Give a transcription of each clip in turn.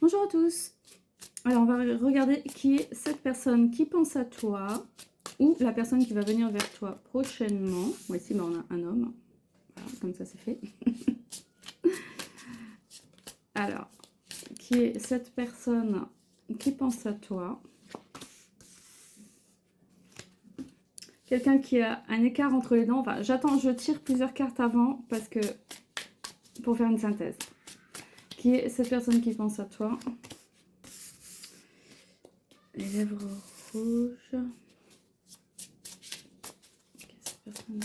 Bonjour à tous. Alors, on va regarder qui est cette personne qui pense à toi ou la personne qui va venir vers toi prochainement. Bon, ici, on a un homme. Voilà, comme ça, c'est fait. Alors, qui est cette personne qui pense à toi? Quelqu'un qui a un écart entre les dents. Enfin, je tire plusieurs cartes avant parce que pour faire une synthèse. Qui est cette personne qui pense à toi? Les lèvres rouges. Cette personne.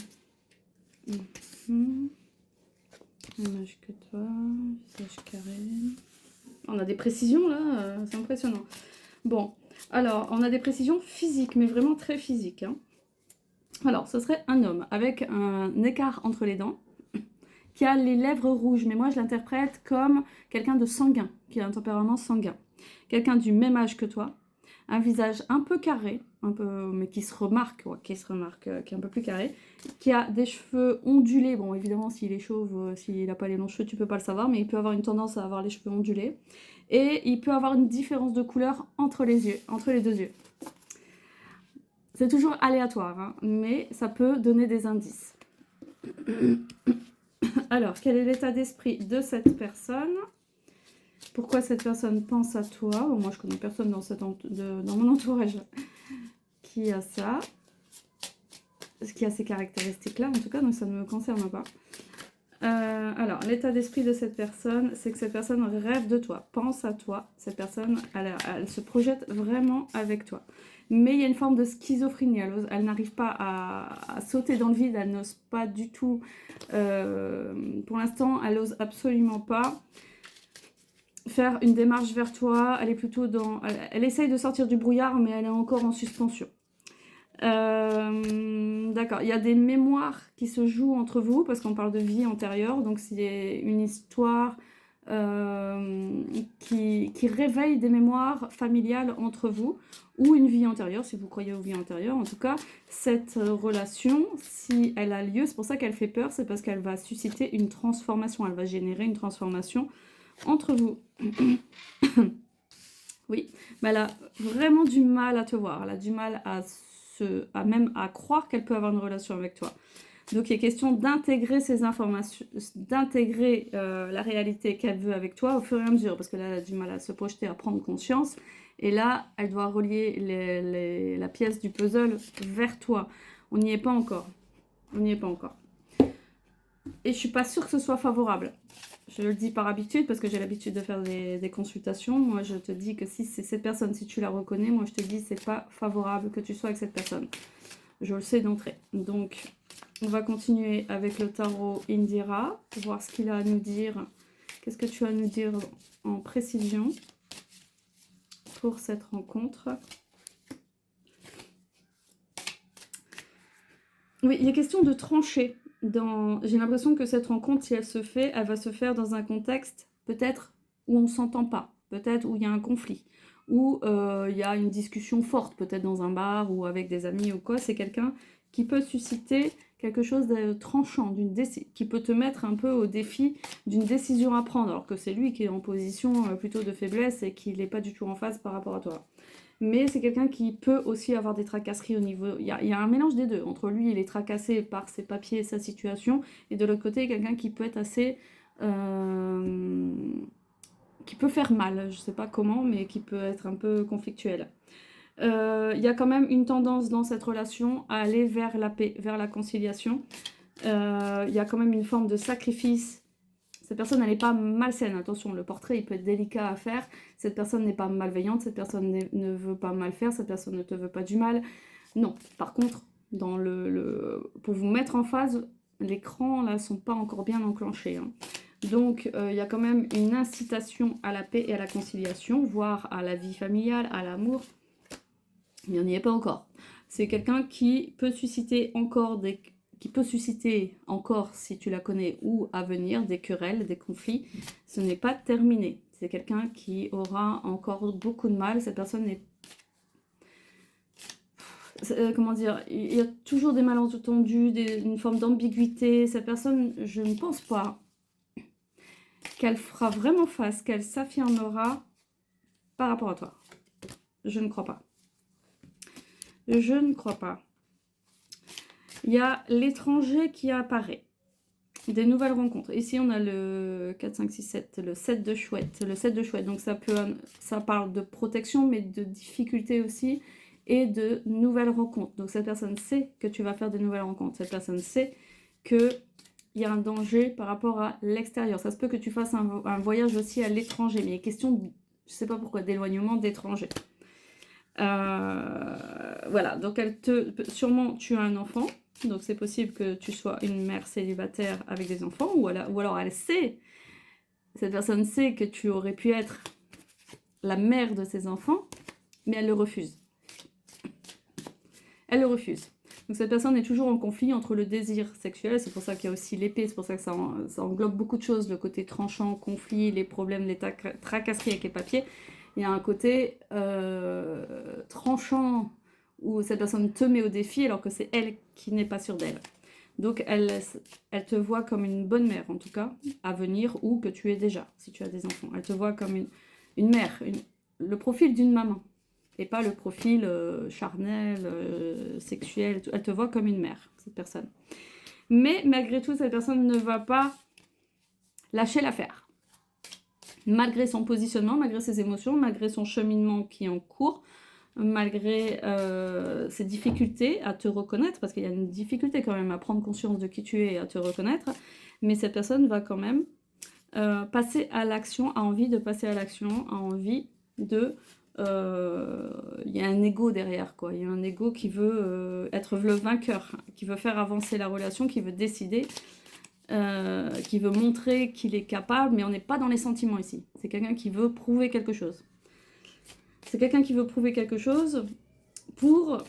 Image que toi, visage carré. On a des précisions là, c'est impressionnant. Bon, alors on a des précisions physiques, mais vraiment très physiques. Hein. Alors, ce serait un homme avec un écart entre les dents, qui a les lèvres rouges, mais moi je l'interprète comme quelqu'un de sanguin, qui a un tempérament sanguin. Quelqu'un du même âge que toi, un visage un peu carré, mais qui se remarque, qui est un peu plus carré, qui a des cheveux ondulés. Bon, évidemment, s'il est chauve, s'il n'a pas les longs cheveux, tu peux pas le savoir, mais il peut avoir une tendance à avoir les cheveux ondulés. Et il peut avoir une différence de couleur entre les yeux, entre les deux yeux. C'est toujours aléatoire, hein, mais ça peut donner des indices. Alors, quel est l'état d'esprit de cette personne? Pourquoi cette personne pense à toi? Bon, moi, je connais personne dans mon entourage qui a ça, qui a ces caractéristiques-là, en tout cas, donc ça ne me concerne pas. Alors, l'état d'esprit de cette personne, c'est que cette personne rêve de toi, pense à toi. Cette personne, elle se projette vraiment avec toi. Mais il y a une forme de schizophrénie. Elle n'arrive pas à sauter dans le vide, elle n'ose pas du tout. Pour l'instant, elle n'ose absolument pas faire une démarche vers toi. Elle est plutôt dans... Elle essaye de sortir du brouillard, mais elle est encore en suspension. D'accord, il y a des mémoires qui se jouent entre vous, parce qu'on parle de vie antérieure, donc c'est une histoire qui réveille des mémoires familiales entre vous, ou une vie antérieure, si vous croyez aux vies antérieures. En tout cas, cette relation, si elle a lieu, c'est pour ça qu'elle fait peur, c'est parce qu'elle va susciter une transformation, elle va générer une transformation entre vous. Oui, mais elle a vraiment du mal à te voir, elle a du mal même à croire qu'elle peut avoir une relation avec toi. Donc il est question d'intégrer ces informations, d'intégrer la réalité qu'elle veut avec toi au fur et à mesure, parce que là elle a du mal à se projeter, à prendre conscience, et là elle doit relier la pièce du puzzle vers toi. On n'y est pas encore, on n'y est pas encore. Et je suis pas sûre que ce soit favorable. Je le dis par habitude, parce que j'ai l'habitude de faire des consultations. Moi, je te dis que si c'est cette personne, si tu la reconnais, moi, je te dis que c'est pas favorable que tu sois avec cette personne. Je le sais d'entrée. Donc, on va continuer avec le tarot Indira, pour voir ce qu'il a à nous dire. Qu'est-ce que tu as à nous dire en précision pour cette rencontre? Oui, il est question de trancher. J'ai l'impression que cette rencontre, si elle se fait, elle va se faire dans un contexte peut-être où on ne s'entend pas, peut-être où il y a un conflit, où il y a une discussion forte, peut-être dans un bar ou avec des amis ou quoi. C'est quelqu'un qui peut susciter quelque chose de tranchant, qui peut te mettre un peu au défi d'une décision à prendre, alors que c'est lui qui est en position plutôt de faiblesse et qui n'est pas du tout en phase par rapport à toi. Mais c'est quelqu'un qui peut aussi avoir des tracasseries au niveau... Il y a un mélange des deux. Entre lui, il est tracassé par ses papiers et sa situation. Et de l'autre côté, quelqu'un qui peut être assez... qui peut faire mal. Je ne sais pas comment, mais qui peut être un peu conflictuel. Il y a quand même une tendance dans cette relation à aller vers la paix, vers la conciliation. Il y a quand même une forme de sacrifice. Cette personne, elle n'est pas malsaine, attention, le portrait, il peut être délicat à faire. Cette personne n'est pas malveillante, cette personne ne veut pas mal faire, cette personne ne te veut pas du mal. Non, par contre, pour vous mettre en phase, l'écran, là, ne sont pas encore bien enclenchés. Hein. Donc, il y a quand même une incitation à la paix et à la conciliation, voire à la vie familiale, à l'amour. Mais on n'y est pas encore. C'est quelqu'un qui peut susciter encore si tu la connais, ou à venir, des querelles, des conflits. Ce n'est pas terminé. C'est quelqu'un qui aura encore beaucoup de mal. Cette personne est... comment dire, il y a toujours des malentendus, une forme d'ambiguïté. Cette personne, je ne pense pas qu'elle fera vraiment face, qu'elle s'affirmera par rapport à toi. Je ne crois pas. Je ne crois pas. Il y a l'étranger qui apparaît. Des nouvelles rencontres. Ici, on a le 4, 5, 6, 7, le 7 de chouette. Le 7 de chouette, donc ça parle de protection, mais de difficulté aussi, et de nouvelles rencontres. Donc cette personne sait que tu vas faire de nouvelles rencontres. Cette personne sait qu'il y a un danger par rapport à l'extérieur. Ça se peut que tu fasses un voyage aussi à l'étranger, mais il y a question, je ne sais pas pourquoi, d'éloignement d'étranger. Voilà, donc sûrement tu as un enfant. Donc c'est possible que tu sois une mère célibataire avec des enfants, ou alors cette personne sait que tu aurais pu être la mère de ses enfants, mais elle le refuse. Elle le refuse. Donc cette personne est toujours en conflit entre le désir sexuel, c'est pour ça qu'il y a aussi l'épée, c'est pour ça que ça englobe beaucoup de choses, le côté tranchant, conflit, les problèmes, les tracasseries avec les papiers. Il y a un côté tranchant, où cette personne te met au défi alors que c'est elle qui n'est pas sûre d'elle. Donc elle te voit comme une bonne mère, en tout cas, à venir, ou que tu es déjà, si tu as des enfants. Elle te voit comme une mère, le profil d'une maman, et pas le profil charnel, sexuel. Elle te voit comme une mère, cette personne. Mais malgré tout, cette personne ne va pas lâcher l'affaire. Malgré son positionnement, malgré ses émotions, malgré son cheminement qui est en cours, malgré ses difficultés à te reconnaître, parce qu'il y a une difficulté quand même à prendre conscience de qui tu es et à te reconnaître, mais cette personne va quand même passer à l'action, a envie de passer à l'action, a envie de... Il y a un ego derrière, quoi. Il y a un ego qui veut être le vainqueur, qui veut faire avancer la relation, qui veut décider, qui veut montrer qu'il est capable, mais on n'est pas dans les sentiments ici. C'est quelqu'un qui veut prouver quelque chose. C'est quelqu'un qui veut prouver quelque chose pour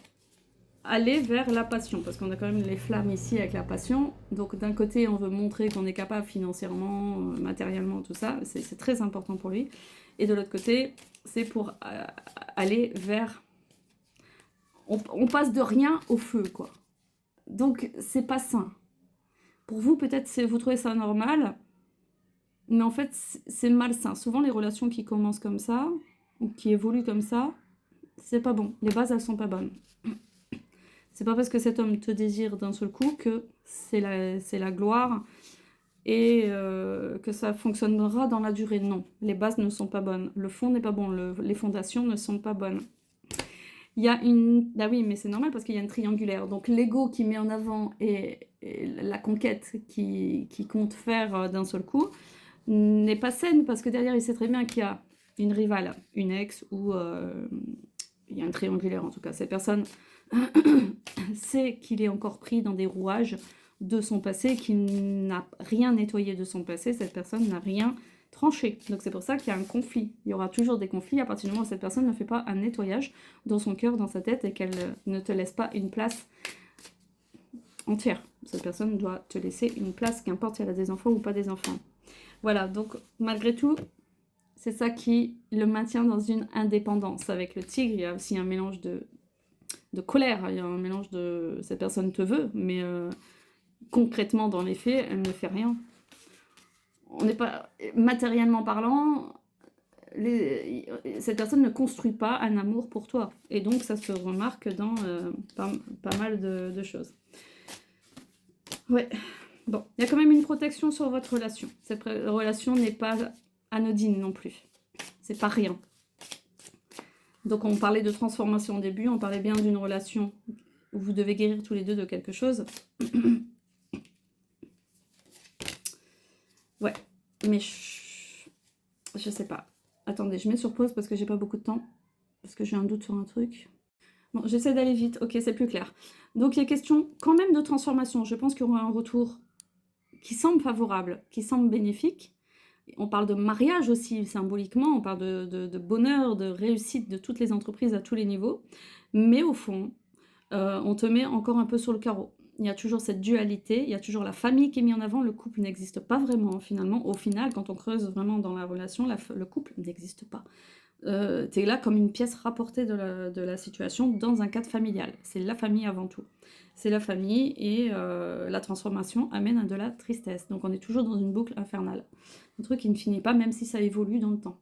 aller vers la passion, parce qu'on a quand même les flammes ici avec la passion. Donc d'un côté, on veut montrer qu'on est capable financièrement, matériellement, tout ça, c'est très important pour lui. Et de l'autre côté, c'est pour aller vers... On passe de rien au feu, quoi. Donc c'est pas sain. Pour vous, peut-être vous trouvez ça normal, mais en fait, c'est malsain. Souvent, les relations qui commencent comme ça, ou qui évoluent comme ça, c'est pas bon. Les bases, elles sont pas bonnes. C'est pas parce que cet homme te désire d'un seul coup que c'est la gloire et que ça fonctionnera dans la durée. Non, les bases ne sont pas bonnes. Le fond n'est pas bon, les fondations ne sont pas bonnes. Il y a une... Ah oui, mais c'est normal parce qu'il y a une triangulaire. Donc l'ego qui met en avant et la conquête qui compte faire d'un seul coup n'est pas saine parce que derrière, il sait très bien qu'il y a une rivale, une ex ou... il y a un triangulaire en tout cas. Cette personne sait qu'il est encore pris dans des rouages de son passé, qu'il n'a rien nettoyé de son passé. Cette personne n'a rien tranché. Donc c'est pour ça qu'il y a un conflit. Il y aura toujours des conflits à partir du moment où cette personne ne fait pas un nettoyage dans son cœur, dans sa tête, et qu'elle ne te laisse pas une place entière. Cette personne doit te laisser une place, qu'importe si elle a des enfants ou pas des enfants. Voilà, donc malgré tout, c'est ça qui le maintient dans une indépendance. Avec le tigre, il y a aussi un mélange de colère, il y a un mélange de... Cette personne te veut, mais concrètement, dans les faits, elle ne fait rien. On n'est pas... Matériellement parlant, cette personne ne construit pas un amour pour toi. Et donc, ça se remarque dans pas mal de choses. Ouais. Bon, il y a quand même une protection sur votre relation. Cette relation n'est pas anodine non plus. C'est pas rien. Donc on parlait de transformation au début, on parlait bien d'une relation où vous devez guérir tous les deux de quelque chose. Ouais, mais je sais pas. Attendez, je mets sur pause parce que j'ai pas beaucoup de temps. Parce que j'ai un doute sur un truc. Bon, j'essaie d'aller vite, ok, c'est plus clair. Donc il y a question quand même de transformation. Je pense qu'il y aura un retour qui semble favorable, qui semble bénéfique. On parle de mariage aussi, symboliquement, on parle de bonheur, de réussite de toutes les entreprises à tous les niveaux. Mais au fond, on te met encore un peu sur le carreau. Il y a toujours cette dualité, il y a toujours la famille qui est mise en avant, le couple n'existe pas vraiment finalement. Au final, quand on creuse vraiment dans la relation, le couple n'existe pas. Tu es là comme une pièce rapportée de la situation dans un cadre familial. C'est la famille avant tout. C'est la famille et la transformation amène à de la tristesse. Donc on est toujours dans une boucle infernale. Un truc qui ne finit pas même si ça évolue dans le temps.